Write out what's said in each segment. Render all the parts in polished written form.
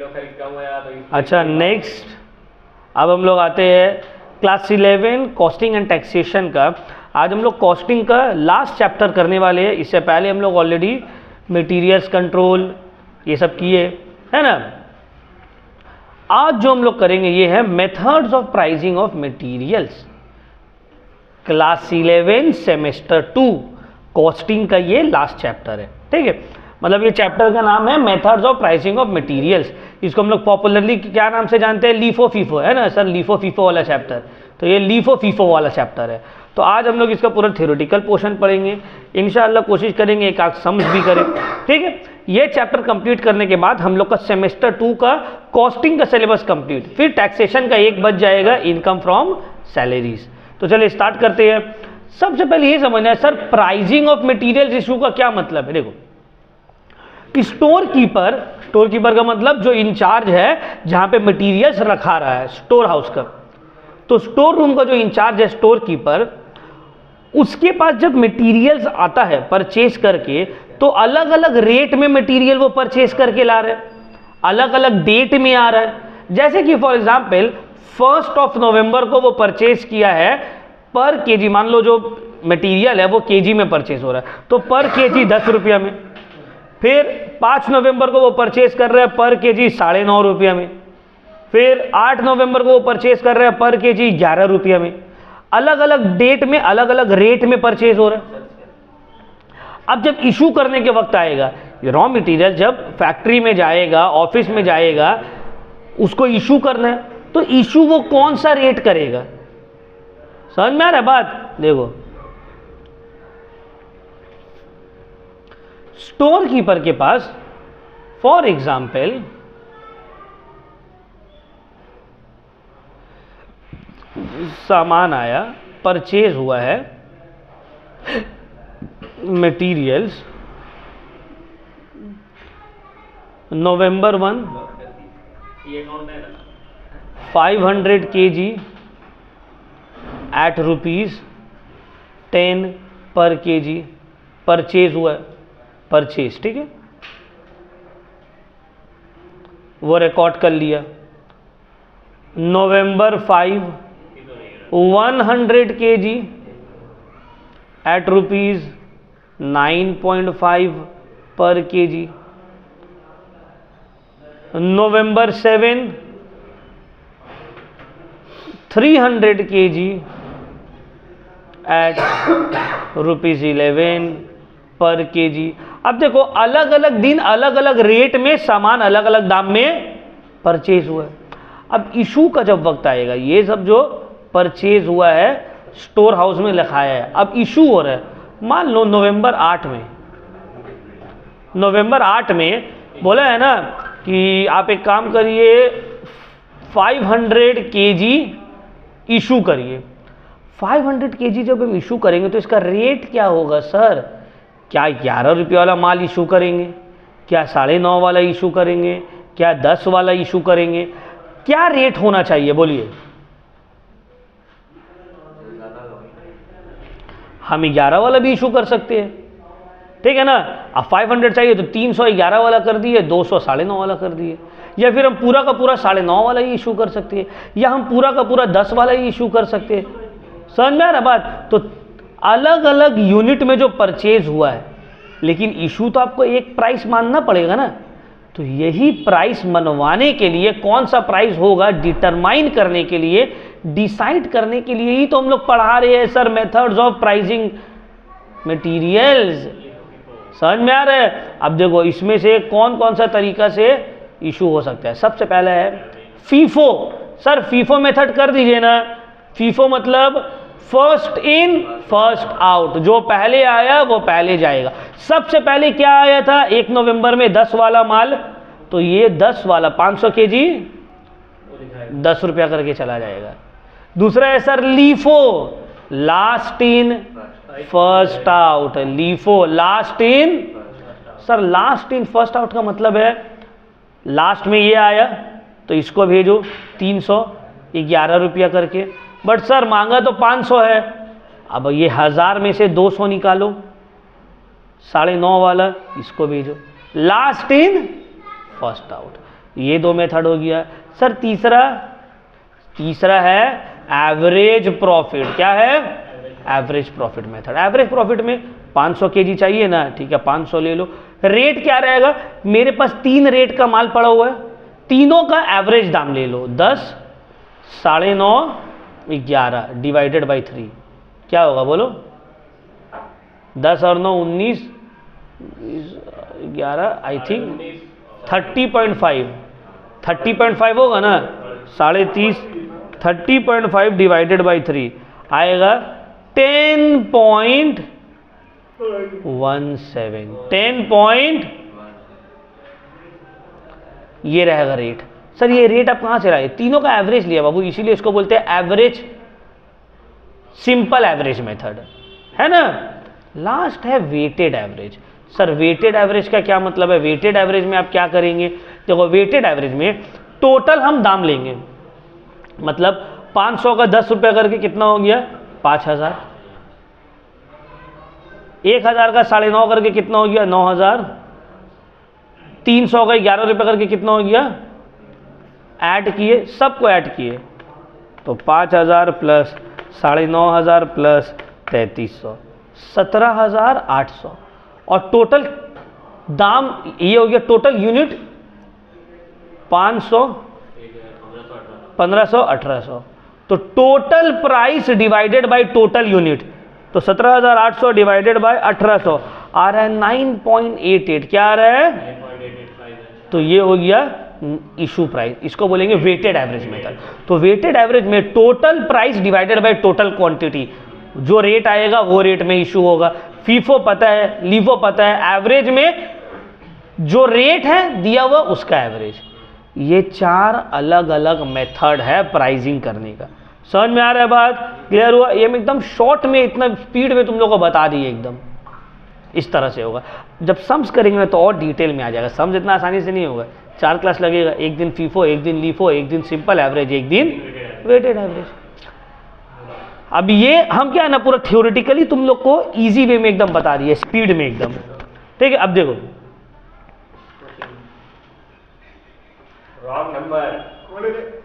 खरीदा हुआ है तो अच्छा नेक्स्ट, अब हम लोग आते हैं क्लास 11 कॉस्टिंग एंड टैक्सेशन का। आज हम लोग कॉस्टिंग का लास्ट चैप्टर करने वाले हैं। इससे पहले हम लोग ऑलरेडी मटेरियल्स कंट्रोल ये सब किए है ना। आज जो हम लोग करेंगे ये है methods of pricing of materials, class 11 semester 2 costing का ये लास्ट चैप्टर है। ठीक है, मतलब ये चैप्टर का नाम है methods of pricing of materials. इसको हम लोग पॉपुलरली क्या नाम से जानते हैं, लीफो फीफो, है ना सर, लीफो फीफो वाला चैप्टर। तो ये लीफो फीफो वाला चैप्टर है। तो आज हम लोग इसका पूरा थ्योरेटिकल पोर्शन पढ़ेंगे, इंशाअल्लाह कोशिश करेंगे एक आध समझ भी करें। ठीक है, ये चैप्टर कंप्लीट करने के बाद हम लोग का सेमेस्टर 2 का कॉस्टिंग का सिलेबस कंप्लीट, फिर टैक्सेशन का एक बच जाएगा, इनकम फ्रॉम सैलरीज। तो चलिए स्टार्ट करते हैं। सबसे पहले ये समझना है sir, pricing of materials issue का क्या मतलब है। देखो, स्टोर कीपर का मतलब जो इंचार्ज है जहां पे मटेरियल्स रखा रहा है, स्टोर हाउस का। तो स्टोर रूम का जो इंचार्ज है स्टोर कीपर, उसके पास जब मटेरियल्स आता है परचेज करके, तो अलग अलग रेट में मटेरियल वो परचेज करके ला रहे हैं, अलग अलग डेट में आ रहा है। जैसे कि फॉर एग्जांपल 1 नवंबर को वो परचेज किया है पर केजी, मान लो जो मटेरियल है वो केजी में परचेज हो रहा है, तो पर केजी 10 रुपया में। फिर 5 नवंबर को वो परचेज कर रहे हैं पर केजी 9.5 रुपया में। फिर 8 नवंबर को वो परचेज कर रहे हैं पर केजी 11 रुपया में। अलग अलग डेट में अलग अलग रेट में परचेज हो रहा है। अब जब इशू करने के वक्त आएगा, रॉ मटेरियल जब फैक्ट्री में जाएगा, ऑफिस में जाएगा, उसको इशू करना है, तो इशू वो कौन सा रेट करेगा, समझ में आ रहा है बात। देखो, स्टोर कीपर के पास फॉर एग्जाम्पल सामान आया, परचेज हुआ है मटेरियल्स नवंबर 1 500 kg एट ₹10 पर केजी परचेज हुआ है, परचेज। ठीक है, वो रिकॉर्ड कर लिया। नवंबर 5 100 kg एट ₹9.5 पर केजी। नवंबर 7 300 kg एट ₹11 पर केजी। अब देखो, अलग अलग दिन अलग अलग रेट में सामान अलग अलग दाम में परचेज हुआ है। अब इशू का जब वक्त आएगा, ये सब जो परचेज हुआ है स्टोर हाउस में लिखाया है, अब इशू हो रहा है। मान लो नवंबर 8 में बोला है ना कि आप एक काम करिए 500 kg इशू करिए। 500 kg जब हम इशू करेंगे तो इसका रेट क्या होगा सर? क्या 11 रुपये वाला माल इशू करेंगे, क्या 9.5 वाला इशू करेंगे, क्या 10 वाला इशू करेंगे, क्या रेट होना चाहिए बोलिए? हम 11 वाला भी इशू कर सकते हैं, ठीक है ना। अब 500 चाहिए तो 311 वाला कर दिए, 200 9.5 वाला कर दिए, या फिर हम पूरा का पूरा 9.5 वाला ही इशू कर सकते हैं, या हम पूरा का पूरा 10 वाला ही इशू कर सकते हैं। समझ में आ रहा बात? तो अलग अलग यूनिट में जो परचेज हुआ है, लेकिन इशू तो आपको एक प्राइस मानना पड़ेगा ना। तो यही प्राइस मनवाने के लिए, कौन सा प्राइस होगा डिटरमाइन करने के लिए, डिसाइड करने के लिए ही तो हम लोग पढ़ा रहे हैं sir methods of pricing materials. समझ में आ रहा है? अब देखो, इसमें से कौन कौन सा तरीका से इशू हो सकता है। सबसे पहला है फीफो। सर फीफो मेथड कर दीजिए ना। फीफो मतलब फर्स्ट इन फर्स्ट आउट, जो पहले आया वो पहले जाएगा। सबसे पहले क्या आया था 1 नवंबर में 10 वाला माल, तो ये 10 वाला 500 kg 10 रुपया करके चला जाएगा। दूसरा है sir LIFO, last in first out. LIFO last in, sir last in first out का मतलब है लास्ट में ये आया तो इसको भेजो 311 रुपया करके। बट सर मांगा तो 500 है, अब ये 1000 में से 200 निकालो, 9.5 वाला इसको भेजो। लास्ट इन फर्स्ट आउट, ये दो मेथड हो गया। सर तीसरा है एवरेज प्रॉफिट। क्या है? Average profit method. Average profit में 500 kg चाहिए ना, ठीक है 500 ले लो। रेट क्या रहेगा? मेरे पास 3 रेट का माल पड़ा हुआ है, तीनों का एवरेज दाम ले लो। 10, 9.5, 11 डिवाइडेड बाई 3 क्या होगा बोलो? 10 और 9 19, 11 आई थिंक 30.5 होगा ना, 30.5 30.5 डिवाइडेड बाई 3 आएगा 10.17 10 ये रहेगा रेट। सर ये रेट आप कहाँ से लाए? तीनों का एवरेज लिया बाबू, इसीलिए इसको बोलते हैं एवरेज, सिंपल एवरेज मेथड, है ना। लास्ट है weighted average. Sir weighted average का क्या मतलब है? वेटेड एवरेज में आप क्या करेंगे? देखो वेटेड एवरेज में टोटल हम दाम लेंगे, मतलब 500 का 10 रुपये करके कितना हो गया? 5000। 1000 का 9.5 करके कितना हो गया? 9000। 300 का 11 रुपये करके कितना हो गया? ऐड किए, सबको ऐड किए तो 5000 प्लस 9.5 प्लस 3300, 17800। और टोटल दाम ये हो गया, टोटल यूनिट 500, 1500, 1800। तो total price divided by total unit, तो 17800 डिवाइडेड बाय 1800 आ रहा है 9.88। क्या आ रहा है? तो ये हो गया इशू प्राइस। इसको बोलेंगे वेटेड एवरेज मेथड। तो वेटेड एवरेज में total price divided by total quantity, जो रेट आएगा वो रेट में इशू होगा। फीफो पता है, लीफो पता है, एवरेज में जो रेट है दिया हुआ उसका एवरेज। ये 4 अलग अलग मेथड है प्राइसिंग करने का। समझ में आ रहा है बात? क्लियर हुआ? ये मैं एकदम शॉर्ट में, इतना स्पीड में तुम लोगों को बता दिए, एकदम इस तरह से होगा। जब सम्स करेंगे तो और डिटेल में आ जाएगा। सम्स इतना आसानी से नहीं होगा, 4 क्लास लगेगा, एक दिन फीफो, एक दिन लीफो, एक दिन सिंपल एवरेज, एक दिन वेटेड एवरेज। अब ये हम क्या है ना, पूरा थ्योरेटिकली तुम लोग को इजी वे में एकदम बता दिए, स्पीड में एकदम, ठीक है। अब देखो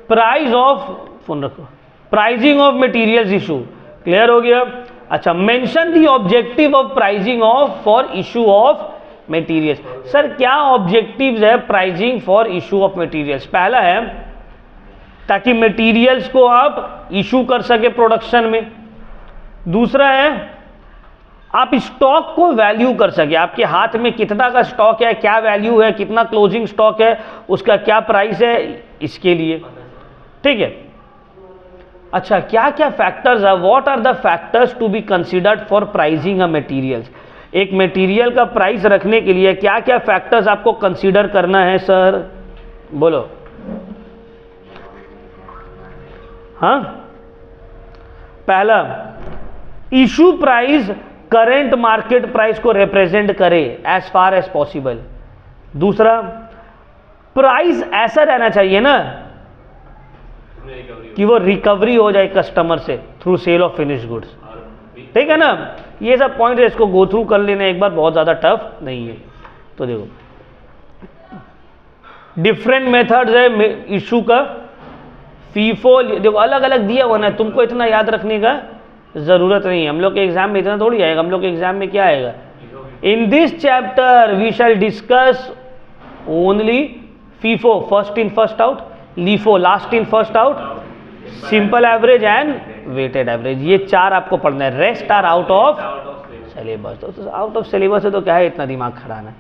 प्राइस ऑफ, फोन रखो, pricing of materials issue, clear हो गया। अच्छा, mention the objective of pricing of for issue of materials. Sir क्या ऑब्जेक्टिव्स है pricing for issue of materials? पहला है ताकि मटेरियल्स को आप इशू कर सके प्रोडक्शन में। दूसरा है आप स्टॉक को वैल्यू कर सके, आपके हाथ में कितना का स्टॉक है, क्या वैल्यू है, कितना क्लोजिंग स्टॉक है, उसका क्या प्राइस है, इसके लिए, ठीक है। अच्छा, क्या क्या फैक्टर्स है, what are the factors to be considered for pricing a materials? एक मटेरियल का प्राइस रखने के लिए क्या क्या फैक्टर्स आपको कंसीडर करना है सर? बोलो। हाँ, पहला issue price current market price को रिप्रेजेंट करे एज फार एज पॉसिबल। दूसरा, प्राइस ऐसा रहना चाहिए ना कि वो रिकवरी हो जाए कस्टमर से through sale of finish goods, ठीक है ना। ये सब पॉइंट है, इसको गो थ्रू कर लेना एक बार, बहुत ज़्यादा टफ नहीं है। तो देखो डिफरेंट मेथड्स है इशू का। फीफो देखो अलग अलग दिया हुआ ना, तुमको इतना याद रखने का ज़रूरत नहीं है। हम लोग के एग्जाम में इतना थोड़ी आएगा। हम लोग के एग्जाम में क्या आएगा? In this chapter we shall discuss only FIFO, first in first out, LIFO, last in first out, simple average and weighted average. ये 4 आपको पढ़ना है, rest are out of syllabus. तो आउट ऑफ सिलेबस है तो क्या है इतना दिमाग खराना है।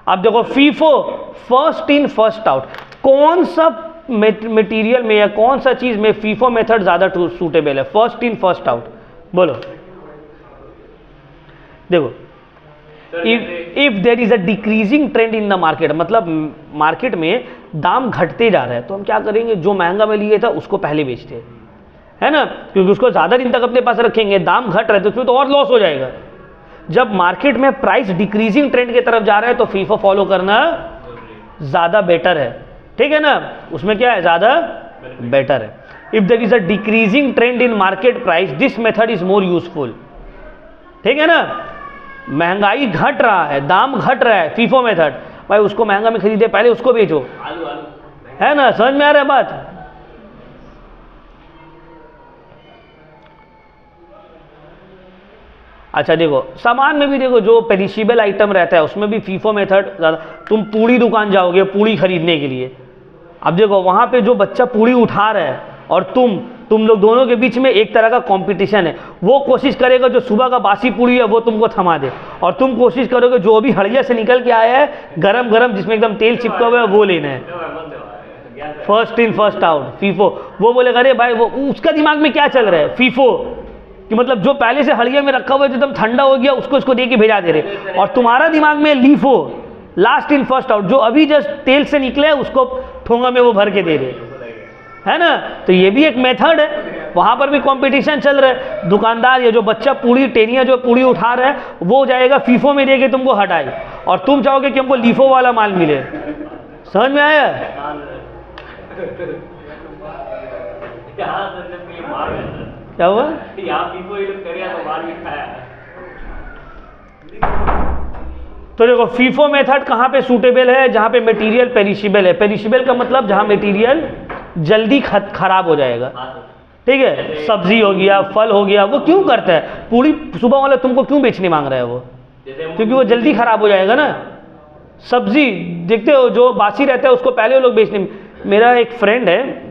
अब देखो FIFO, first in first out, कौन सा मटेरियल में या कौन सा चीज में फीफो मेथड ज्यादा सूटेबल है? फर्स्ट इन फर्स्ट आउट, बोलो। देखो if there is a decreasing trend in the market, मतलब मार्केट में दाम घटते जा रहा है, तो हम क्या करेंगे? जो महंगा में लिए था उसको पहले बेचते हैं, है ना, क्योंकि उसको ज्यादा दिन तक अपने पास रखेंगे। दाम घट रहा है तो उसमें तो और लॉस हो जाएगा। जब मार्केट में प्राइस डिक्रीजिंग ट्रेंड की तरफ जा रहा है तो फीफो फॉलो करना ज्यादा बेटर है, ठीक है ना। उसमें क्या है? ज्यादा बेटर है। If there is a decreasing trend in market price, this method is more useful, ठीक है ना। महंगाई घट रहा है, दाम घट रहा है, फीफो मेथड। भाई उसको महंगा में खरीदे, पहले उसको बेचो, है ना, समझ में आ रहा है बात। अच्छा देखो सामान में भी देखो जो पेरिशेबल आइटम रहता है उसमें भी फीफो मेथड ज़्यादा। तुम पूड़ी दुकान जाओगे पूड़ी खरीदने के लिए, अब देखो वहाँ पे जो बच्चा पूड़ी उठा रहा है और तुम लोग दोनों के बीच में एक तरह का कंपटीशन है। वो कोशिश करेगा जो सुबह का बासी पूड़ी है वो तुमको थमा दे, और तुम कोशिश करोगे जो अभी हड़िया से निकल के आया है गरम गरम जिसमें एकदम तेल चिपका हुआ है वो लेना है। First in first out, FIFO. वो बोलेगा अरे भाई वो उसका दिमाग में क्या चल रहा है, फीफो कि मतलब जो पहले से हड़िया में रखा हुआ है जो एकदम ठंडा हो गया उसको इसको दे के भेजा दे रहे, और तुम्हारा दिमाग में LIFO, last in first out, जो अभी जस्ट तेल से निकले उसको ठोंगा में वो भर के दे रहे, है ना। तो ये भी एक मेथड है, वहाँ पर भी कंपटीशन चल रहा है। दुकानदार या जो बच्चा पूड़ी टेनिया जो पूड़ी उठा रहा है वो जाएगा फीफो में दे के तुमको हटाए, और तुम चाहोगे कि हमको लीफो वाला माल मिले। समझ में आया? क्या हुआ? तो देखो फीफो मेथड कहाँ पे सूटेबल है, जहाँ पे मटेरियल पेरिशेबल है। पेरिशेबल का मतलब जहाँ मटेरियल जल्दी खराब हो जाएगा, ठीक है। सब्जी हो गया, फल हो गया, वो क्यों करता है? पूरी सुबह वाला तुमको क्यों बेचने मांग रहा है वो? क्योंकि वो जल्दी खराब हो जाएगा ना। सब्जी देखते हो जो बासी रहता है उसको पहले वो लोग बेचने। मेरा एक फ्रेंड है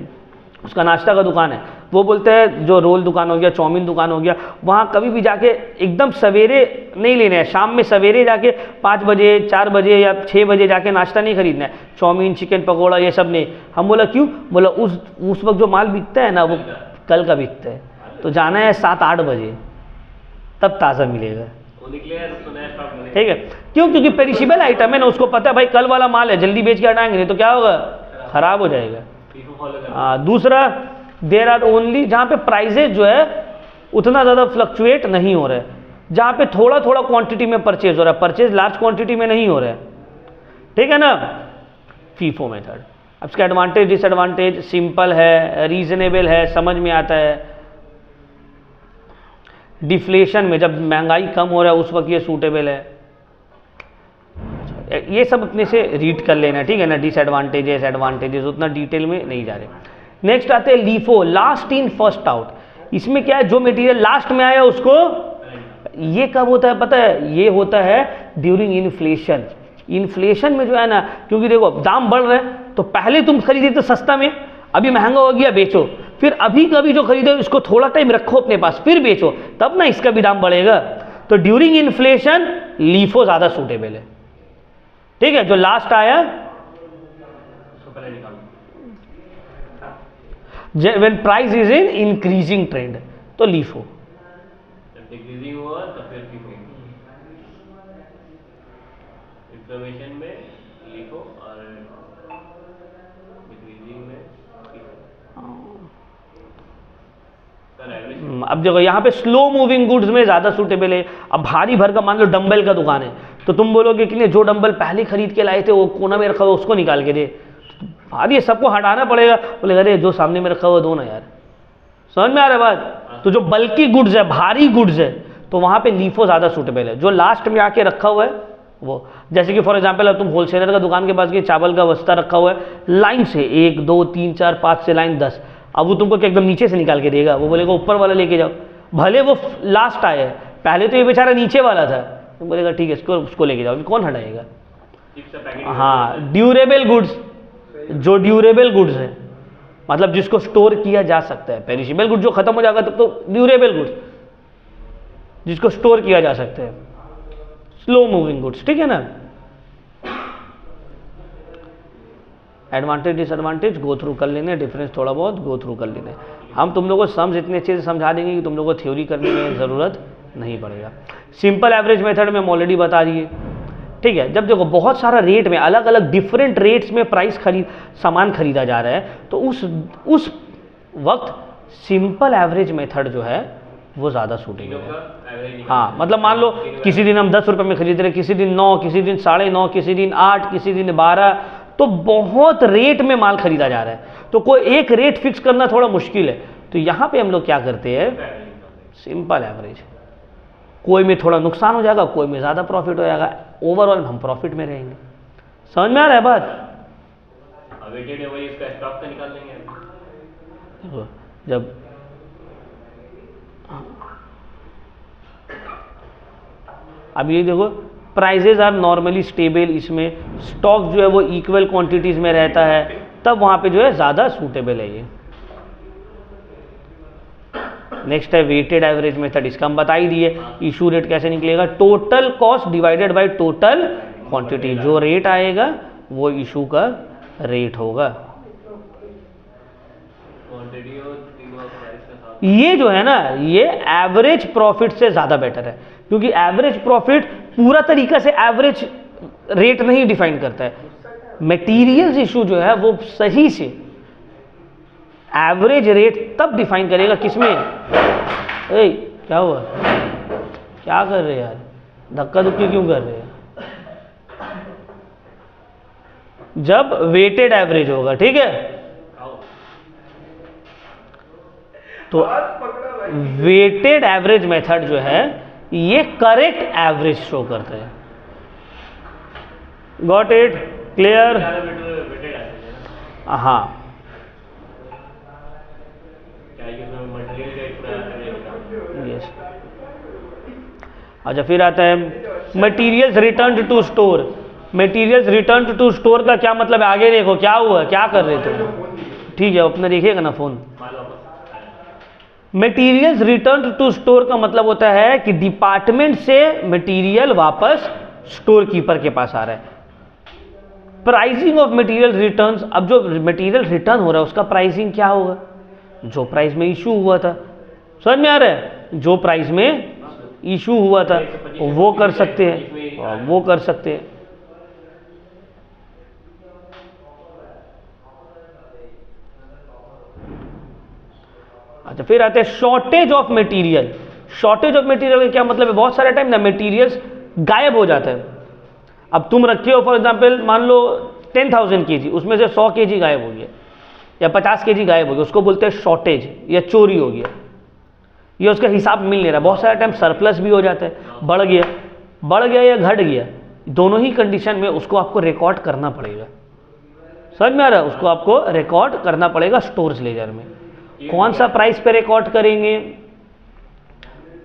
उसका नाश्ता का दुकान है, वो बोलते हैं जो रोल दुकान हो गया, चाउमीन दुकान हो गया, वहाँ कभी भी जाके एकदम सवेरे नहीं लेना है, शाम में सवेरे जाके 5 बजे 4 बजे या 6 बजे जाके नाश्ता नहीं खरीदना है, चाउमीन चिकन पकौड़ा ये सब नहीं। हम बोला क्यों? बोला उस वक्त जो माल बिकता है ना वो कल का बिकता है, तो जाना है 7-8 बजे तब ताज़ा मिलेगा, ठीक है। क्यों? क्योंकि पेरिशेबल आइटम है ना, उसको पता है भाई कल वाला माल है, जल्दी बेच के हटाएंगे नहीं तो क्या होगा, खराब हो जाएगा। दूसरा देर आर ओनली, जहाँ पे प्राइजेज जो है उतना ज़्यादा फ्लक्चुएट नहीं हो रहा है, जहाँ पे थोड़ा थोड़ा क्वांटिटी में परचेज हो रहा है, परचेज लार्ज क्वांटिटी में नहीं हो रहा है, ठीक है ना। FIFO method. अब इसका एडवांटेज डिसएडवांटेज सिंपल है, रीजनेबल है, समझ में आता है। डिफ्लेशन में जब महंगाई कम हो रहा है उस वक्त ये सूटेबल है। ये सब अपने से रीड कर लेना, ठीक है ना। डिसएडवांटेजेस एडवांटेजेस उतना डिटेल में नहीं जा रहे। नेक्स्ट आते हैं LIFO, last in first out. इसमें क्या है, जो मटेरियल लास्ट में आया उसको, ये कब होता है पता है? ये होता है ड्यूरिंग इन्फ्लेशन। इन्फ्लेशन में जो है ना, क्योंकि देखो दाम बढ़ रहे हैं तो पहले तुम खरीदे तो सस्ता में, अभी महंगा हो गया बेचो, फिर अभी कभी जो खरीदे इसको थोड़ा टाइम रखो अपने पास फिर बेचो, तब ना इसका भी दाम बढ़ेगा। तो ड्यूरिंग इन्फ्लेशन लीफो ज़्यादा सूटेबल है, ठीक है। जो लास्ट आया when price is in increasing trend तो लीफो, डिक्रीजिंग हुआ तो फिर फीफो, इन्फ्लेशन में लीफो और डिक्रीजिंग में फीफो। अब देखो यहाँ पे स्लो मूविंग गुड्स में ज़्यादा सूटेबल है। अब भारी भर का मान लो डंबल का दुकान है तो तुम बोलोगे कि नहीं जो डंबल पहले खरीद के लाए थे वो कोना में रखा हुआ उसको निकाल के दे, भारी सबको हटाना पड़ेगा। बोले अरे जो सामने में रखा हुआ दो ना यार, समझ में आ रहा है बात। तो जो बल्कि गुड्स है, भारी गुड्स है, तो वहाँ पे लीफो ज़्यादा सूटेबल है। जो लास्ट में आके रखा हुआ है वो, जैसे कि फॉर एग्जाम्पल तुम होलसेलर का दुकान के पास गए, चावल का बस्ता रखा हुआ है लाइन से 1 2 3 4 5 से लाइन 10, अब वो तुमको एकदम नीचे से निकाल के देगा, वो बोलेगा ऊपर वाला लेके जाओ, भले वो लास्ट आए, पहले तो ये बेचारा नीचे वाला था, तो बोलेगा ठीक है उसको लेके जाओ, कौन हटाएगा। हाँ, ड्यूरेबल गुड्स, जो ड्यूरेबल गुड्स है मतलब जिसको स्टोर किया जा सकता है। पेरिशेबल गुड्स जो खत्म हो जाएगा तब तो ड्यूरेबल गुड्स जिसको स्टोर किया जा सकता है, स्लो मूविंग गुड्स, ठीक है ना। एडवांटेज डिसएडवांटेज गो थ्रू कर लेने, डिफरेंस थोड़ा बहुत गो थ्रू कर लेने। हम तुम लोगों को सम्स इतने अच्छे से समझा देंगे कि तुम लोगों को थ्योरी करने में ज़रूरत नहीं पड़ेगा। सिंपल एवरेज मेथड में ऑलरेडी बता दिए, ठीक है। जब देखो बहुत सारा रेट में अलग अलग डिफरेंट रेट्स में सामान खरीदा जा रहा है तो उस वक्त सिंपल एवरेज मेथड जो है वो ज़्यादा सूटेबल है। हाँ, मतलब मान लो किसी दिन हम 10 रुपये में खरीद रहे, किसी दिन 9, किसी दिन 9.5, किसी दिन 8, किसी दिन 12, तो बहुत रेट में माल खरीदा जा रहा है, तो कोई एक रेट फिक्स करना थोड़ा मुश्किल है। तो यहाँ पे हम लोग क्या करते हैं, सिंपल एवरेज, कोई में थोड़ा नुकसान हो जाएगा, कोई में ज़्यादा प्रॉफिट हो जाएगा, ओवरऑल हम प्रॉफिट में रहेंगे। समझ में आ रहा है बात? वेटेड है वही इसका स्टॉक का निकाल लेंगे अभी। देखो, जब अब ये देखो प्राइजेज आर नॉर्मली स्टेबल, इसमें स्टॉक जो है वो इक्वल क्वांटिटीज में रहता है, तब वहां पे जो है ज़्यादा सूटेबल है ये। नेक्स्ट है वेटेड एवरेज मेथड, इसका हम बता ही दिए। इशू रेट कैसे निकलेगा? Total cost divided by total quantity, जो रेट आएगा वो इशू का रेट होगा। क्वांटिटी और प्राइस के साथ ये जो है ना, ये एवरेज प्रॉफिट से ज़्यादा बेटर है, क्योंकि एवरेज प्रॉफिट पूरा तरीका से एवरेज रेट नहीं डिफाइन करता है। मटेरियल्स इशू जो है वो सही से एवरेज रेट तब डिफाइन करेगा किसमें। ए, क्या हुआ? क्या कर रहे यार, धक्का धुक्की क्यों कर रहे हैं? जब वेटेड एवरेज होगा, ठीक है? तो वेटेड एवरेज मेथड जो है ये करेक्ट एवरेज शो करता है। Got it? क्लियर? वेटेड है ना, हाँ। क्या ये मटेरियल का पूरा यस। अच्छा, फिर आता है materials return to store. Materials return to store का क्या मतलब है? आगे देखो क्या हुआ, क्या कर रहे थे? ठीक है, अपने देखिएगा ना फोन। माल वापस मटेरियल्स रिटर्न टू स्टोर का मतलब होता है कि डिपार्टमेंट से मटेरियल वापस स्टोर कीपर के पास आ रहा है। प्राइसिंग ऑफ मटेरियल रिटर्न्स, अब जो मटेरियल रिटर्न हो रहा है उसका प्राइसिंग क्या होगा? जो प्राइस में इशू हुआ था। समझ में आ रहा है? जो प्राइस में इशू हुआ था वो कर सकते हैं, वो कर सकते हैं। अच्छा, फिर आते हैं shortage of material. Shortage of material का क्या मतलब है? बहुत सारे टाइम ना मटेरियल्स गायब हो जाता है। अब तुम रखे हो फॉर एग्जांपल, मान लो 10,000 केजी, उसमें से 100 केजी गायब हो गया या 50 केजी गायब हो गया, उसको बोलते हैं शॉर्टेज या चोरी हो गया, ये उसका हिसाब मिल नहीं रहा। बहुत सारे टाइम सरप्लस भी हो जाता है, बढ़ गया या घट गया, दोनों ही कंडीशन में उसको आपको रिकॉर्ड करना पड़ेगा। समझ में आ रहा है? उसको आपको रिकॉर्ड करना पड़ेगा स्टोरेज लेजर में। कौन सा प्राइस पे रिकॉर्ड करेंगे?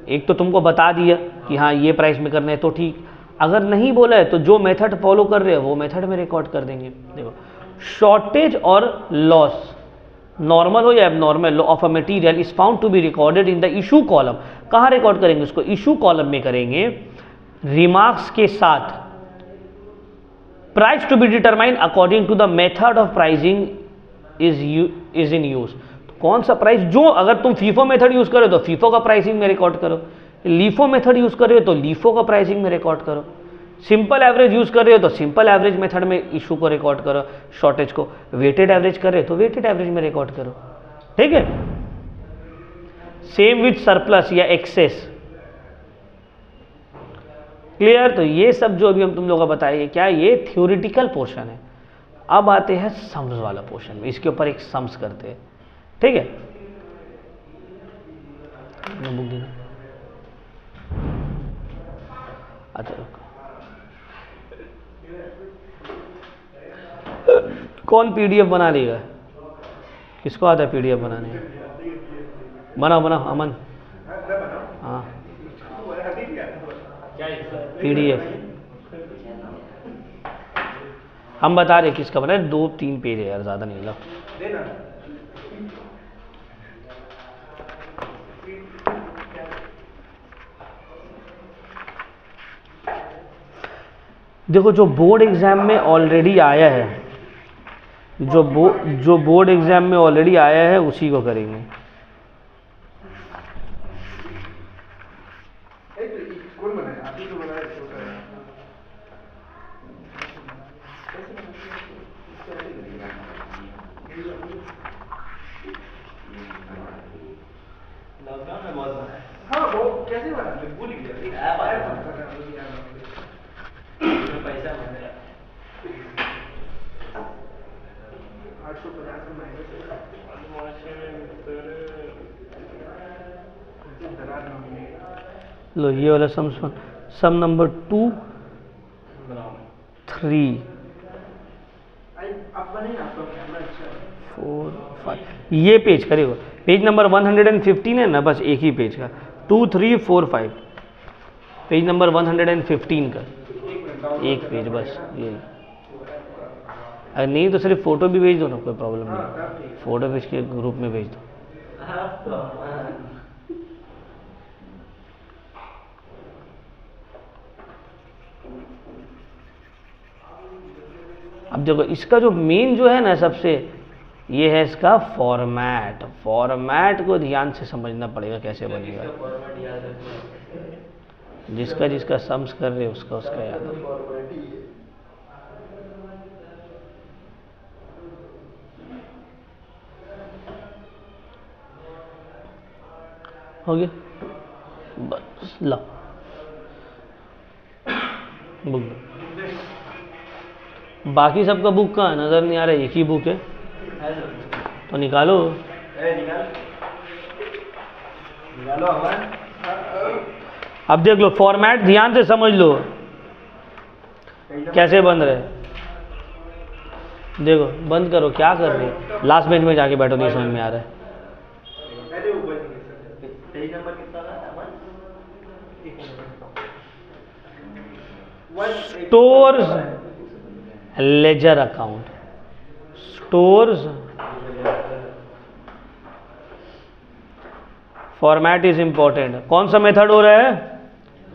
एक तो तुमको बता दिया कि हाँ ये प्राइस में करना है तो ठीक, अगर नहीं बोला है तो जो मेथड फॉलो कर रहे हो वो मेथड में रिकॉर्ड कर देंगे। देखो, शॉर्टेज और लॉस, नॉर्मल हो या abnormal of a material is found to be recorded in the issue column. कहाँ रिकॉर्ड करेंगे उसको? इशू कॉलम में करेंगे, रिमार्क्स के साथ। Price to be determine according to the method of pricing is in use. कौन सा प्राइस, जो अगर तुम फीफो मेथड यूज करो तो फीफो का प्राइसिंग में रिकॉर्ड करो, लीफो मेथड यूज कर रहे हो तो लीफो का प्राइसिंग में रिकॉर्ड करो, सिंपल एवरेज यूज कर रहे हो तो सिंपल एवरेज मेथड में इशू को रिकॉर्ड करो, शॉर्टेज को। वेटेड एवरेज कर रहे हो तो वेटेड एवरेज में रिकॉर्ड करो, ठीक है? सेम विथ सरप्लस या एक्सेस। क्लियर? तो ये सब जो अभी हम तुम लोग को बताएंगे क्या, ये थ्योरेटिकल पोर्शन है। अब आते हैं सम्स वाला पोर्शन में, इसके ऊपर एक सम्स करते हैं, ठीक है? बुक देना। अच्छा, कौन पीडीएफ बना लेगा? किसको आता है पीडीएफ बनाने? बनाओ अमन। हाँ, पीडीएफ हम बता रहे किसका बना है। 2-3 पेज है यार, ज़्यादा नहीं। लो देखो, जो बोर्ड एग्जाम में ऑलरेडी आया है, जो बोर्ड एग्जाम में ऑलरेडी आया है उसी को करेंगे। हाँ, वो कैसे बना? भूल गया। ऐप आया पैसा मिला 850 में लो ये वाला सम नंबर 2, 3 नहीं आपका कैमरा अच्छा है। 4 5 ये पेज का देखो, पेज नंबर 115 है ना, बस एक ही पेज का 2 3 4 5 पेज नंबर 115 का एक पेज बस ये। अगर नहीं तो सिर्फ फोटो भी भेज दो ना, कोई प्रॉब्लम नहीं, फोटो भेज के ग्रुप में भेज दो। अब देखो इसका जो मेन जो है ना सबसे, ये है इसका फॉर्मेट। फॉर्मेट को ध्यान से समझना पड़ेगा कैसे बनेगा। जिसका जिसका सम्स कर रहे उसका उसका याद है। हो गया बस, लो बुक। बाकी सबका बुक कहाँ है? नजर नहीं आ रहा, एक ही बुक है तो निकालो। निकालो अमन। अब देख लो फॉर्मेट ध्यान से समझ लो कैसे बन रहे। देखो बंद करो, क्या कर रहे हो? लास्ट बेंच में जाके बैठो, नहीं समझ में आ रहा है। पेज नंबर कितना था Aman? Stores ledger account, stores format is important. कौन सा मेथड हो रहा है?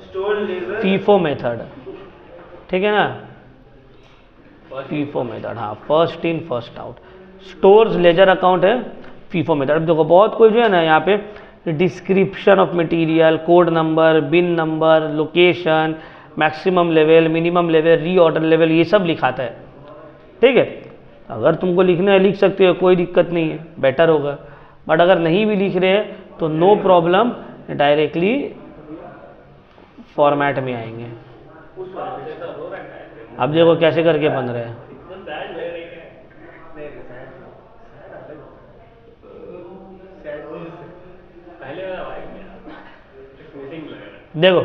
स्टोर लेजर फीफो मेथड, ठीक है ना? फीफो मेथड, हाँ, first in first out. Stores ledger account है फीफो मेथड। अब देखो बहुत कोई जो है ना यहाँ पे description of material, code number, bin number, location, maximum level, minimum level, reorder level, ये सब लिखाता है, ठीक है। अगर तुमको लिखना है लिख सकते हो, कोई दिक्कत नहीं है, बेटर होगा। बट अगर नहीं भी लिख रहे हैं तो नो प्रॉब्लम, डायरेक्टली फॉर्मेट में आएंगे। अब देखो कैसे करके बन रहे हैं। देखो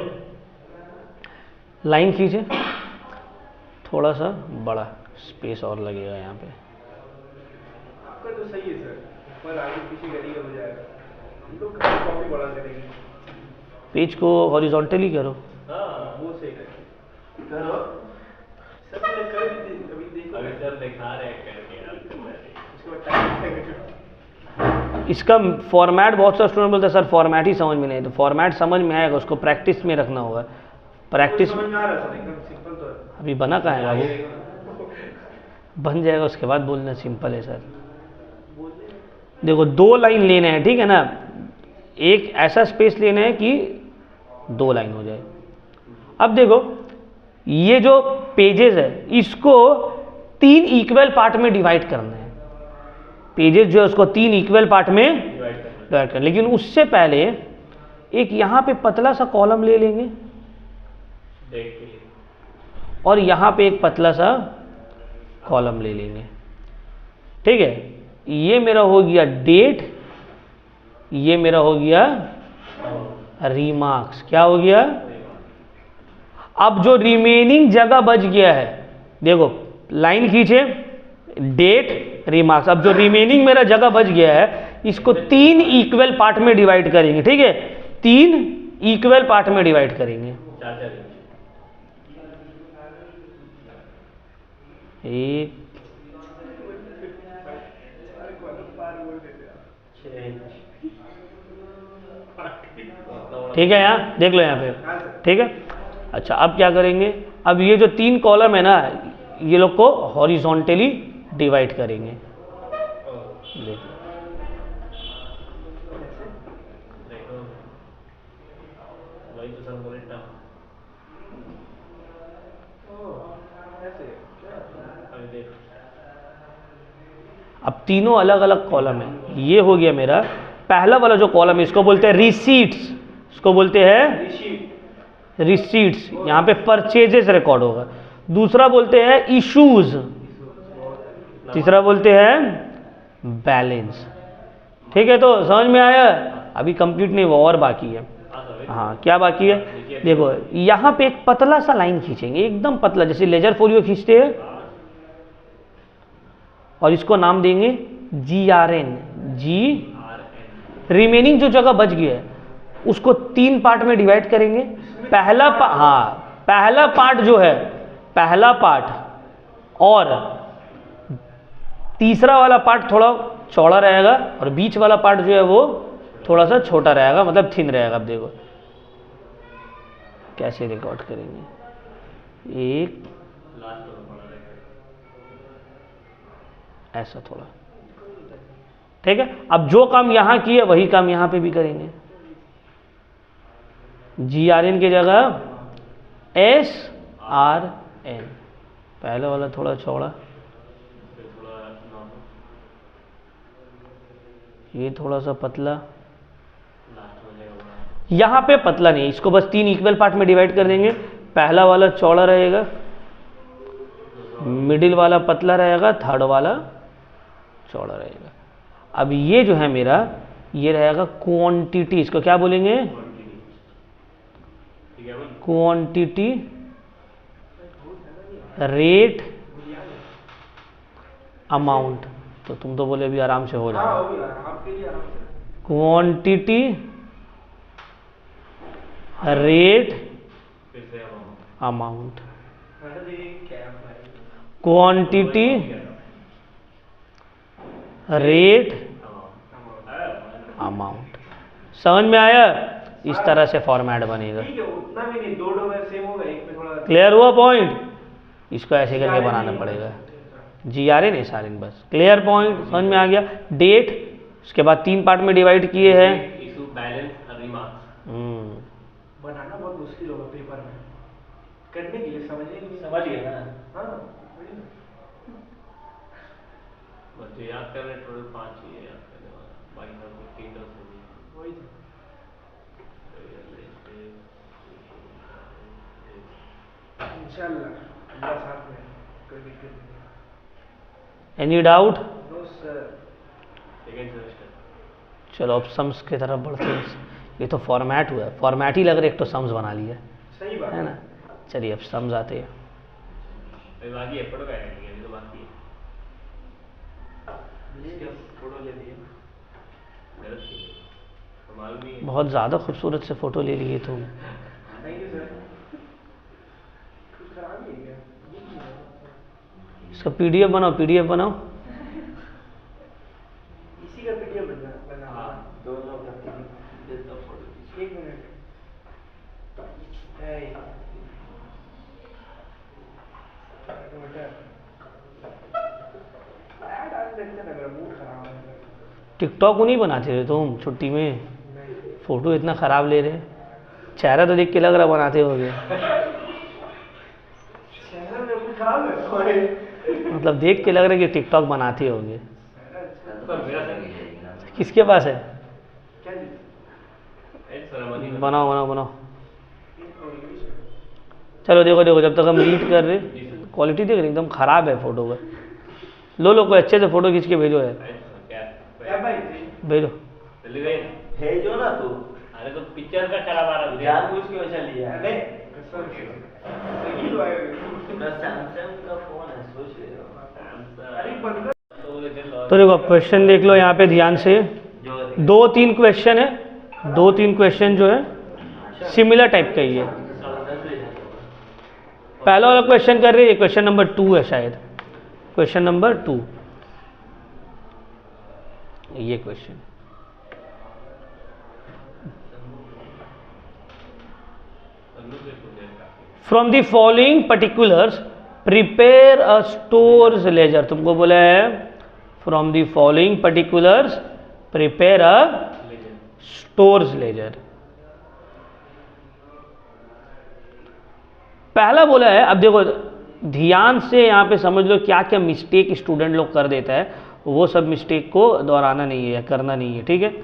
लाइन खींचे, थोड़ा सा बड़ा स्पेस और लगेगा यहाँ पे। आपका तो सही है सर, पर आगे पीछे करिएगा हो जाएगा। हम लोग कॉपी बड़ा करेंगे। पेज को हॉरिजॉन्टली करो। हाँ वो सही है। करो सब मैंने कर भी दी, अभी देखो अभी सर दिखा रहे हैं करके यार, उसके बाद टाइम लगेगा। इसका फॉर्मेट बहुत सा स्टूडेंट बोलते हैं सर फॉर्मेट ही समझ में नहीं, तो फॉर्मेट समझ में आएगा, उसको प्रैक्टिस में रखना होगा। प्रैक्टिस समझ में आ रहा है सर, एकदम सिंपल तो है। अभी बना कहाँ है बाबू? बन जाएगा उसके बाद बोलना, सिंपल है सर। देखो 2 लाइन लेना है, ठीक है ना? एक ऐसा स्पेस लेना है कि 2 लाइन हो जाए। अब देखो ये जो पेजेस है इसको 3 इक्वल पार्ट में डिवाइड करना है। पेजेस जो है उसको 3 इक्वल पार्ट में डिवाइड करना, लेकिन उससे पहले एक यहाँ पे पतला सा कॉलम ले लेंगे और यहाँ पे एक पतला सा कॉलम ले लेंगे, ठीक है। ये मेरा हो गया डेट, ये मेरा हो गया रिमार्क्स। क्या हो गया? अब जो रिमेनिंग जगह बच गया है, देखो लाइन खींचे, डेट, रिमार्क्स। अब जो रिमेनिंग मेरा जगह बच गया है इसको 3 इक्वल पार्ट में डिवाइड करेंगे, ठीक है। 3 इक्वल पार्ट में डिवाइड करेंगे। एक, ठीक है, यहाँ देख लो यहाँ पे, ठीक है। अच्छा अब क्या करेंगे? अब ये जो 3 कॉलम है ना, ये लोग को हॉरिजॉन्टली डिवाइड करेंगे। देख लो, वही तो सर बोले था। अभी देख, अब तीनों अलग अलग कॉलम है। ये हो गया मेरा पहला वाला जो कॉलम है, इसको बोलते हैं रिसीट्स, इसको बोलते हैं रिसीट्स। यहाँ पे परचेजेस रिकॉर्ड होगा। दूसरा बोलते हैं इश्यूज, तीसरा बोलते हैं बैलेंस, ठीक है। तो समझ में आया? अभी कंप्लीट नहीं हुआ, और बाकी है। हाँ क्या बाकी है? देखो यहाँ पे एक पतला सा लाइन खींचेंगे, एकदम पतला, जैसे लेजर फोलियो खींचते हैं, और इसको नाम देंगे GRN। जी RN रिमेनिंग जो जगह बच गया है उसको 3 पार्ट में डिवाइड करेंगे। पहला पार्ट जो है, पहला पार्ट और तीसरा वाला पार्ट थोड़ा चौड़ा रहेगा और बीच वाला पार्ट जो है वो थोड़ा सा छोटा रहेगा, मतलब थिन रहेगा। अब देखो कैसे रिकॉर्ड करेंगे, एक लास्ट में बड़ा रहेगा। ऐसा थोड़ा, ठीक है। अब जो काम यहां किए वही काम यहां पे भी करेंगे। GRN की जगह SRN, पहले वाला थोड़ा चौड़ा, फिर थोड़ा नॉर्मल, ये थोड़ा सा पतला, लास्ट में जाएगा बड़ा। यहां पे पतला नहीं, इसको बस 3 इक्वल पार्ट में डिवाइड कर देंगे। पहला वाला चौड़ा रहेगा, मिडिल वाला पतला रहेगा, थर्ड वाला चौड़ा रहेगा। अब ये जो है मेरा, ये रहेगा क्वांटिटी, इसको क्या बोलेंगे, ठीक है बोल। Quantity rate amount. तो तुम तो बोले अभी आराम से हो हाँ जाएगा। हो गया आपके लिए आराम से। क्वांटिटी रेट फिर से अमाउंट, अरे क्या भाई, क्वांटिटी रेट अमाउंट। समझ में आया? इस तरह से फॉर्मेट बनेगा। ठीक है उतना भी नहीं, 2 डोमेन सेम होगा, एक में थोड़ा क्लियर हुआ पॉइंट? इसको ऐसे करके बनाना पड़ेगा। GRN SRN, बस क्लियर पॉइंट, समझ में आ गया। डेट, उसके बाद 3 पार्ट में डिवाइड किए हैं। इशू बैलेंस रिमार्क्स बनाना बहुत मुश्किल होगा पेपर में करने के लिए, समझने के लिए। समझ गया ना? हाँ वही ना। बस जो याद कर रहे हैं, टोटल 5 चाहिए याद करने वाला, बाकी सब 3 तरफ से भी। वही इंशाल्लाह अल्लाह साथ में, कोई दिक्कत नहीं। Any doubt? No sir. Second semester चलो अब सम्स की तरफ बढ़ते हैं। ये तो फॉर्मेट हुआ है, फॉर्मेट ही लग रहा है, एक तो सम्स बना लिया सही बात है ना। चलिए अब सम्स आते हैं। अभी बाकी है, फोटो का है अभी तो बाकी है। ये फोटो ले लिए। गलत की तो मालूम नहीं है। बहुत ज़्यादा खूबसूरत से फ़ोटो ले लिए तुम। Thank you sir. कुछ खराब नहीं है क्या? इसका PDF बनाओ, PDF बनाओ। इसी का वीडियो बना हाँ। दोनों का फोटो। एक मिनट। ए ऐड आज देखते ना, मेरा मूड खराब है। टिकटॉक नहीं बनाते थे तुम छुट्टी में? फ़ोटो इतना ख़राब ले रहे, चेहरा तो देख के लग रहा बनाते होगे। चेहरा में कुछ खराब है। मतलब देख के लग रहा है कि टिकटॉक बनाते होगे। पर मेरा सर किसके पास है? क्या जी? सरामनी बनाओ बनाओ बनाओ। चलो देखो देखो, जब तक हम रीड कर रहे, क्वालिटी देख रहे एकदम ख़राब है फ़ोटो का। लो कोई अच्छे से फ़ोटो खींच के भेजो यार, क्या भाई? भेजो। चली गई भेजो ना तू, अरे तो पिक्चर का खराब आ रहा है जानबूझ के वैसा लिया है। अरे कसम से सही लो आए। मेरा सैमसंग का फोन है, सोच रहे हो। अरे बंदा तो देखो क्वेश्चन देख लो यहाँ पे ध्यान से। जो 2-3 क्वेश्चन है, 2-3 क्वेश्चन जो है सिमिलर टाइप का ही है। पहला वाला क्वेश्चन कर रहे हैं, क्वेश्चन नंबर 2 है शायद, क्वेश्चन नंबर 2 ये question. From the following particulars prepare a stores ledger. तुमको बोला है from the following particulars prepare a stores ledger. पहला बोला है, अब देखो ध्यान से यहाँ पे समझ लो क्या क्या मिस्टेक स्टूडेंट लोग कर देता है, वो सब मिस्टेक को दोहराना नहीं है या करना नहीं है, ठीक है।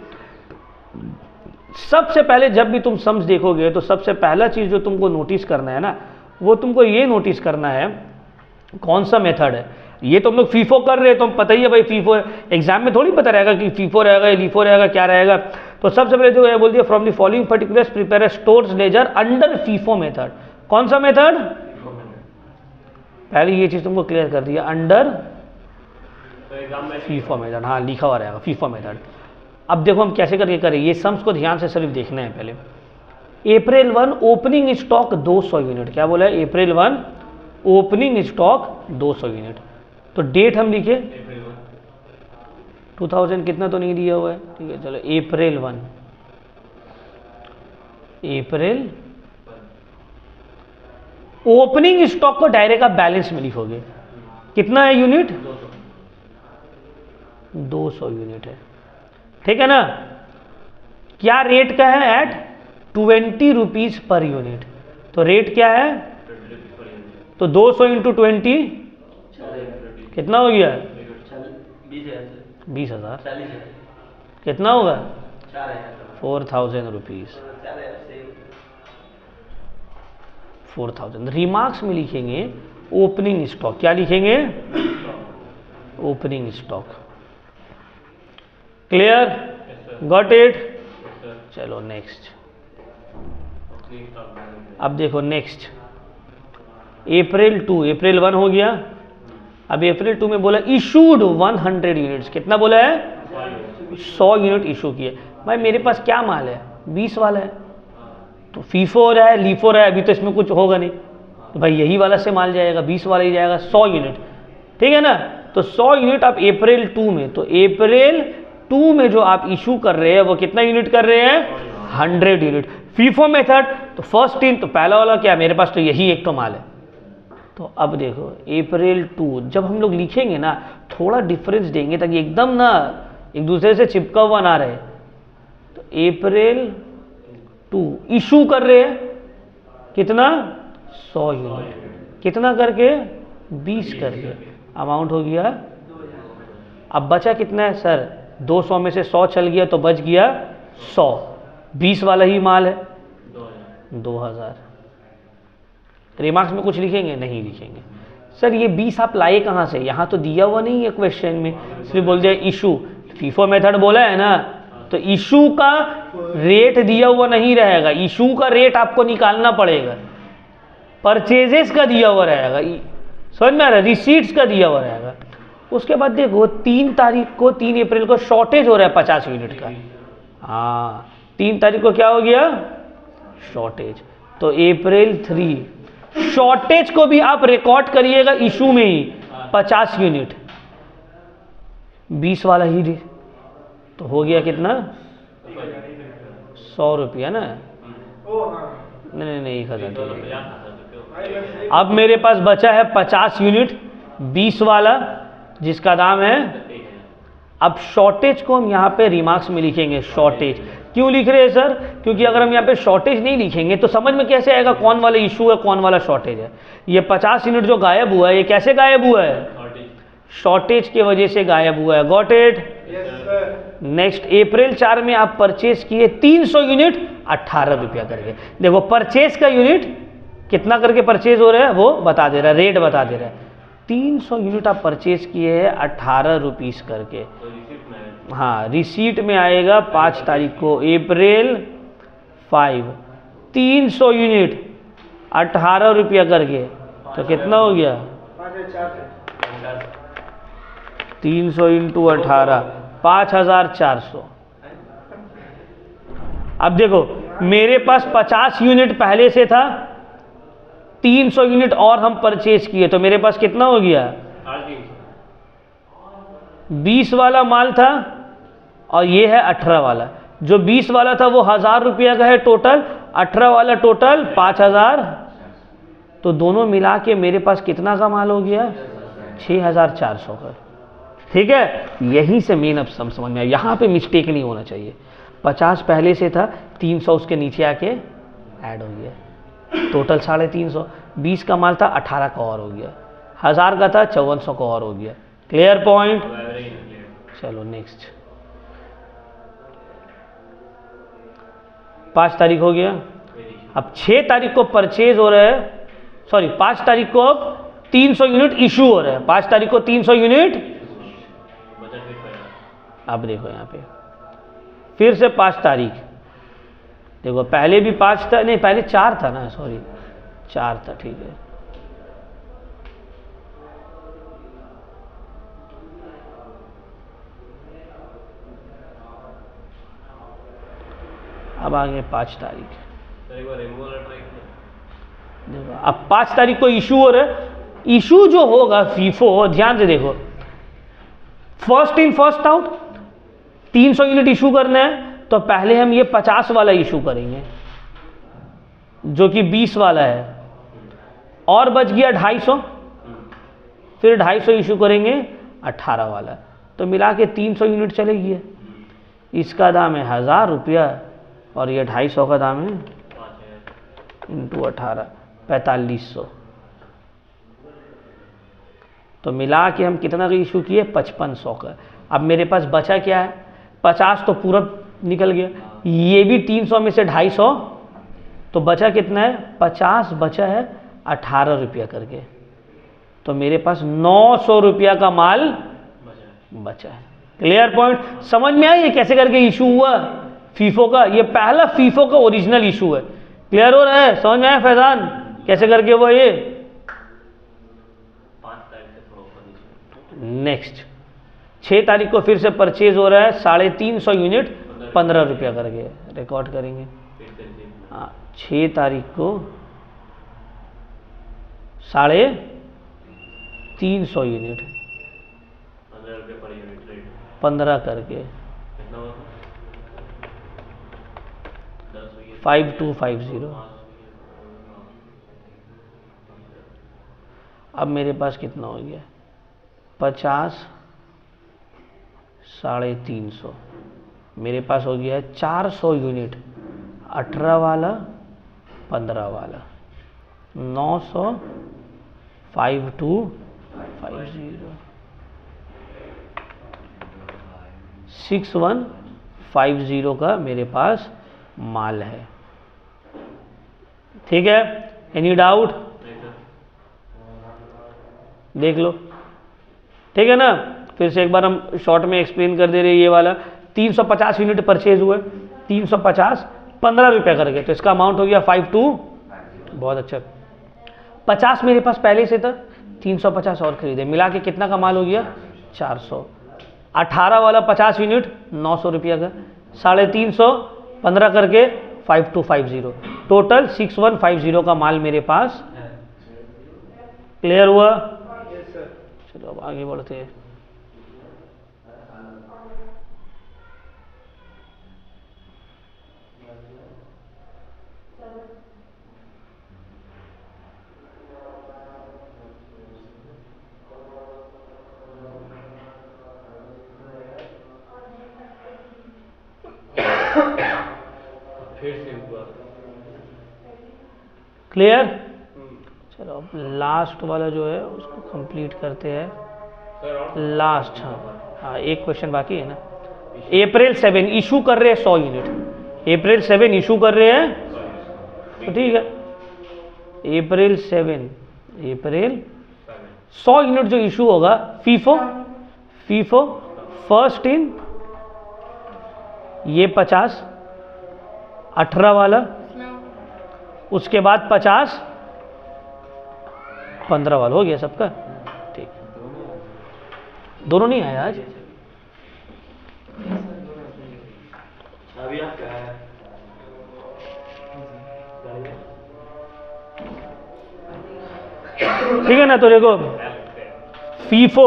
सबसे पहले जब भी तुम सम्स देखोगे तो सबसे पहला चीज़ जो तुमको नोटिस करना है ना, वो तुमको ये नोटिस करना है कौन सा मेथड है। ये तुम लोग फीफो कर रहे हो, तुम पता ही है भाई फीफो एग्जाम में थोड़ी पता रहेगा कि फीफो रहेगा या लीफो रहेगा, क्या रहेगा। तो सबसे पहले जो है बोल दिया from the following particulars prepare a stores ledger under FIFO method. कौन सा मेथड? पहले ये चीज़ तुमको क्लियर कर दिया, अंडर तो एग्जाम में फीफो मेथड, हाँ लिखा हुआ रहेगा फीफो मेथड। अब देखो हम कैसे करके करें, ये सम्स को ध्यान से सिर्फ देखना है पहले। अप्रैल 1 ओपनिंग स्टॉक 200 यूनिट, क्या बोला है, अप्रैल 1 ओपनिंग स्टॉक 200 यूनिट। तो डेट हम लिखे अप्रैल 2000 कितना तो नहीं दिया हुआ है, ठीक है चलो अप्रैल 1, अप्रैल ओपनिंग स्टॉक को डायरेक्ट आप बैलेंस में लिखोगे, कितना है यूनिट, 200 यूनिट है, ठीक है ना। क्या रेट का है, एट 20 रुपीज पर यूनिट। तो रेट क्या है, तो 200 इंटू 20 कितना हो गया, 20,000। 40,000 कितना होगा, 4,000 4000 रुपीज। 4,000 4000 रिमार्क्स में लिखेंगे ओपनिंग स्टॉक, क्या लिखेंगे, opening stock. Clear, got it. चलो नेक्स्ट, अब देखो नेक्स्ट अप्रैल 2, अप्रैल 1 हो गया। अब अप्रैल 2 में बोला इशूड 100 यूनिट्स, कितना बोला है, 100 यूनिट इशू किए। भाई मेरे पास क्या माल है, 20 वाला है, तो फीफो हो रहा है, लीफो हो रहा है, अभी तो इसमें कुछ होगा नहीं, तो भाई यही वाला से माल जाएगा, 20 वाला ही जाएगा, 100 यूनिट, ठीक है ना। तो 100 यूनिट आप अप्रैल 2 में, तो अप्रैल 2 में जो आप इशू कर रहे हैं वो कितना यूनिट कर रहे हैं, 100 यूनिट। फीफो मेथड, तो फर्स्ट इन, तो पहला वाला क्या, मेरे पास तो यही एक तो माल है। तो अब देखो अप्रैल 2 जब हम लोग लिखेंगे ना, थोड़ा डिफरेंस देंगे ताकि एकदम ना एक दूसरे से चिपका हुआ ना रहे। तो अप्रैल 2 इशू कर रहे हैं कितना, 100 यूनिट, कितना करके, 20 करके, अमाउंट हो गया। अब बचा कितना है सर, 200 में से 100 चल गया तो बच गया 100, 20 वाला ही माल है, 2000। रिमार्क्स में कुछ लिखेंगे, नहीं लिखेंगे। सर ये 20 आप लाए कहाँ से, यहाँ तो दिया हुआ नहीं है क्वेश्चन में, इसलिए बोल दिया इशू, फीफो मेथड बोला है ना, तो इशू का रेट दिया हुआ नहीं रहेगा, इशू का रेट आपको निकालना पड़ेगा, परचेजेस का दिया हुआ रहेगा, समझ में आ रहा है, रिसीट्स का दिया हुआ रहेगा। उसके बाद देखो 3 तारीख को, 3 अप्रैल को शॉर्टेज हो रहा है 50 यूनिट का, हाँ 3 तारीख को क्या हो गया, शॉर्टेज। तो अप्रैल 3 शॉर्टेज को भी आप रिकॉर्ड करिएगा इशू में ही, 50 यूनिट, 20 वाला ही, तो हो गया कितना, 100 रुपया ना, नहीं 1000। अब मेरे पास बचा है 50 यूनिट 20 वाला जिसका दाम है। अब शॉर्टेज को हम यहाँ पे रिमार्क्स में लिखेंगे, शॉर्टेज क्यों लिख रहे हैं सर, क्योंकि अगर हम यहाँ पे शॉर्टेज नहीं लिखेंगे तो समझ में कैसे आएगा कौन वाला इशू है कौन वाला शॉर्टेज है। ये 50 यूनिट जो गायब हुआ है ये कैसे गायब हुआ है, शॉर्टेज की वजह से गायब हुआ है, गॉट इट। नेक्स्ट अप्रैल 4 में आप परचेज किए 300 यूनिट 18 रुपया करके। देखो परचेज का यूनिट कितना करके परचेज हो रहा है वो बता दे रहा है, रेट बता दे रहा है। 300 यूनिट आप परचेज किए हैं 18 रुपीस करके, हाँ रिसीट में आएगा 5 तारीख को अप्रैल 5, 300 यूनिट 18 रुपया करके, तो कितना हो गया 300 इंटू 18 5400। अब देखो मेरे पास 50 यूनिट पहले से था, 300 यूनिट और हम परचेज किए तो मेरे पास कितना हो गया, 20 वाला माल था और ये है 18 वाला। जो 20 वाला था वो 1000 रुपया का है टोटल, 18 वाला टोटल 5000, तो दोनों मिला के मेरे पास कितना का माल हो गया 6400 का। ठीक है, यहीं से मेन अब समझ में आया, यहाँ पे मिस्टेक नहीं होना चाहिए। 50 पहले से था, 300 उसके नीचे आके ऐड हो गया, टोटल 350। 20 का माल था 18 का और हो गया, 1000 का था 5400 का और हो गया। Clear point. चलो नेक्स्ट 5 तारीख हो गया। अब 6 तारीख को परचेज हो रहा है, सॉरी 5 तारीख को अब 300 यूनिट इशू हो रहा है, 5 तारीख को 300 यूनिट। अब देखो यहाँ पे फिर से 5 तारीख, देखो पहले भी 5 था, नहीं पहले 4 था ना, सॉरी 4 था, ठीक है अब आगे 5 तारीख। सर एक बार रेनबो वाला ट्राई किया। देखो अब 5 तारीख को इशू हो रहा है। इशू जो होगा फीफो, ध्यान से देखो, first in first out 300 unit issue करना है, तो पहले हम ये 50 वाला इशू करेंगे जो कि 20 वाला है, और बच गया 250, फिर 250 इशू करेंगे 18 वाला, तो मिला के 300 यूनिट चलेगी। इसका दाम है 1000 रुपया और ये 250 का दाम है 5000 × 18 4500। तो मिला के हम कितना का इशू किए 5500 का। अब मेरे पास बचा क्या है 50 तो पूरा निकल गया, ये भी 300 में से 250, तो बचा कितना है 50 बचा है 18 रुपया करके, तो मेरे पास 900 रुपया का माल बचा है। Clear point? समझ में आई ये कैसे करके इशू हुआ फीफो का? ये पहला फीफो का ओरिजिनल इशू है। क्लियर हो रहा है? समझ में आया फैजान कैसे करके हुआ ये? 5 तारीख से थोड़ा ऊपर नीचे। नेक्स्ट 6 तारीख को फिर से परचेज हो रहा है 350 यूनिट 15 रुपया करके, रिकॉर्ड करेंगे। फिर से रिसीव। हाँ 6 तारीख को 350 यूनिट 15 रुपये पर यूनिट रेट 15 करके कितना हुआ? 10 हुई। 5250। अब मेरे पास कितना हो गया 50 350, मेरे पास हो गया है 400 यूनिट 18 वाला 15 वाला 900 5250 6150 का मेरे पास माल है। ठीक है, एनी डाउट? नहीं सर। देख लो, ठीक है ना। फिर से एक बार हम शॉर्ट में एक्सप्लेन कर दे रहे हैं। ये वाला 350 यूनिट परचेज हुए, 350 15 रुपया करके, तो इसका अमाउंट हो गया 52। बहुत अच्छा। 50 मेरे पास पहले से था, 350 और खरीदे, मिला के कितना का माल हो गया 400। 18 वाला 50 यूनिट 900 रुपया का, 350 15 करके 5250, टोटल 6150 का माल मेरे पास। क्लियर हुआ? चलो अब आगे बढ़ते हैं। फिर से हुआ। क्लियर? चलो अब लास्ट वाला जो है उसको कंप्लीट करते हैं। सर और लास्ट, हाँ एक क्वेश्चन बाकी है ना। अप्रैल 7 इशू कर रहे हैं 100 यूनिट, अप्रैल 7 इशू कर रहे हैं, तो ठीक है। अप्रैल 7 100 यूनिट जो इशू होगा फीफो फर्स्ट इन ये 50 18 वाला, उसके बाद 50 15 वाला हो गया सबका। ठीक, दोनों नहीं आया आज। अभी आप क्या है? ठीक है ना। तो देखो फीफो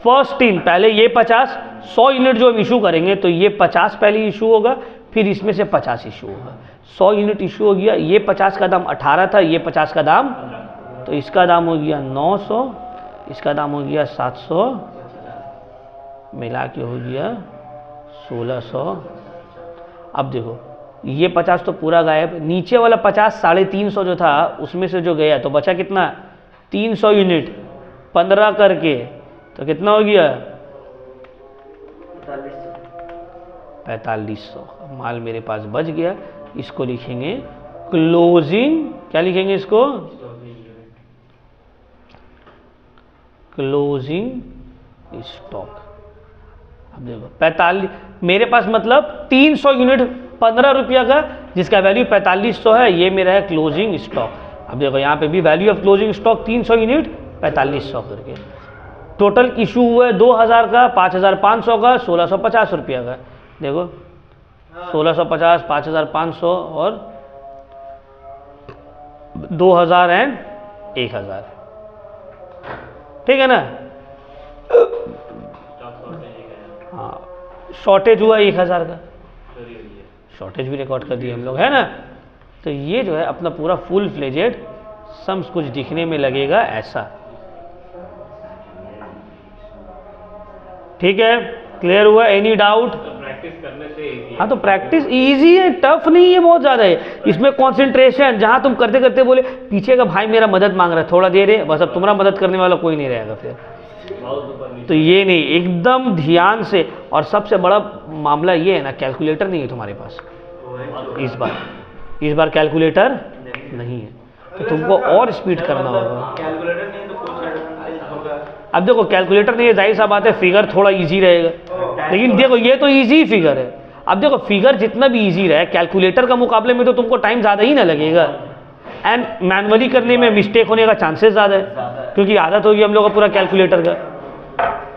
फर्स्ट इन पहले ये 50 100 यूनिट जो हम इशू करेंगे, तो ये 50 पहले इशू होगा, फिर इसमें से 50 इशू होगा। 100 यूनिट इशू हो गया, ये 50 का दाम 18 था, ये 50 का दाम, तो इसका दाम हो गया 900, इसका दाम हो गया 700, मिला के हो गया 1600। अब देखो ये 50 तो पूरा गायब, नीचे वाला 50 350 जो था उसमें से जो गया, तो बचा कितना 300 यूनिट 15 करके, तो कितना हो गया 4500 माल मेरे पास बच गया। इसको लिखेंगे क्लोजिंग, क्या लिखेंगे इसको? Closing stock. अब देखो 45 मेरे पास, मतलब 300 यूनिट 15 रुपया का जिसका वैल्यू 4500 है, ये मेरा है क्लोजिंग स्टॉक। अब देखो यहाँ पे भी value of closing stock 300 unit 4500 करके, टोटल इशू हुआ है 2000 का, 5500 का, 1650 रुपया का। देखो 1650, 5500 और 2000 एंड 1000। ठीक है ना? हाँ, शॉर्टेज हुआ 1000 का, शॉर्टेज भी रिकॉर्ड कर दिए हम लोग, है ना? तो ये जो है अपना पूरा फुल फ्लेजेड सम्स कुछ दिखने में लगेगा ऐसा। ठीक है, क्लियर हुआ? Any doubt? प्रैक्टिस करने से easy हाँ, तो प्रैक्टिस इजी है, टफ नहीं है बहुत ज़्यादा है। इसमें कंसंट्रेशन, जहाँ तुम करते करते बोले पीछे का भाई मेरा मदद मांग रहा है, थोड़ा देर है बस, अब तुम्हारा मदद करने वाला कोई नहीं रहेगा फिर। माउस ऊपर नीचे। तो ये नहीं, एकदम ध्यान से। और सबसे बड़ा मामला ये है ना, कैलकुलेटर नहीं है तुम्हारे पास इस बार कैलकुलेटर नहीं है, तो तुमको और स्पीड करना होगा। कैलकुलेटर नहीं तो कुछ एडवांटेज होगा। अब देखो कैलकुलेटर नहीं है, जाहिर सा बात है फिगर थोड़ा इजी रहेगा, लेकिन देखो ये तो इजी फिगर है। अब देखो फिगर जितना भी इजी रहे, कैलकुलेटर का मुकाबले में तो तुमको टाइम ज़्यादा ही ना लगेगा, एंड मैनुअली करने में मिस्टेक होने का चांसेस ज़्यादा है, क्योंकि आदत होगी हम लोग का पूरा कैलकुलेटर का।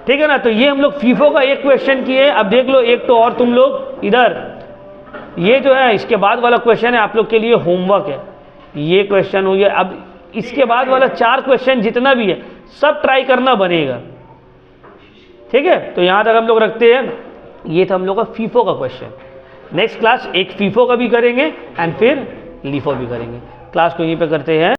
ठीक है ना? तो ये हम लोग फीफो का एक क्वेश्चन किए। अब देख लो एक तो और तुम लोग इधर, ये जो है इसके बाद वाला क्वेश्चन है आप लोग के लिए होमवर्क है, ये क्वेश्चन हो गया। अब इसके बाद वाला 4 क्वेश्चन जितना भी है सब ट्राई करना बनेगा। ठीक है, तो यहाँ तक हम लोग रखते हैं। ये था हम लोग का फीफो का क्वेश्चन। नेक्स्ट क्लास एक फीफो का भी करेंगे एंड फिर लीफो भी करेंगे। क्लास को यहीं पे करते हैं।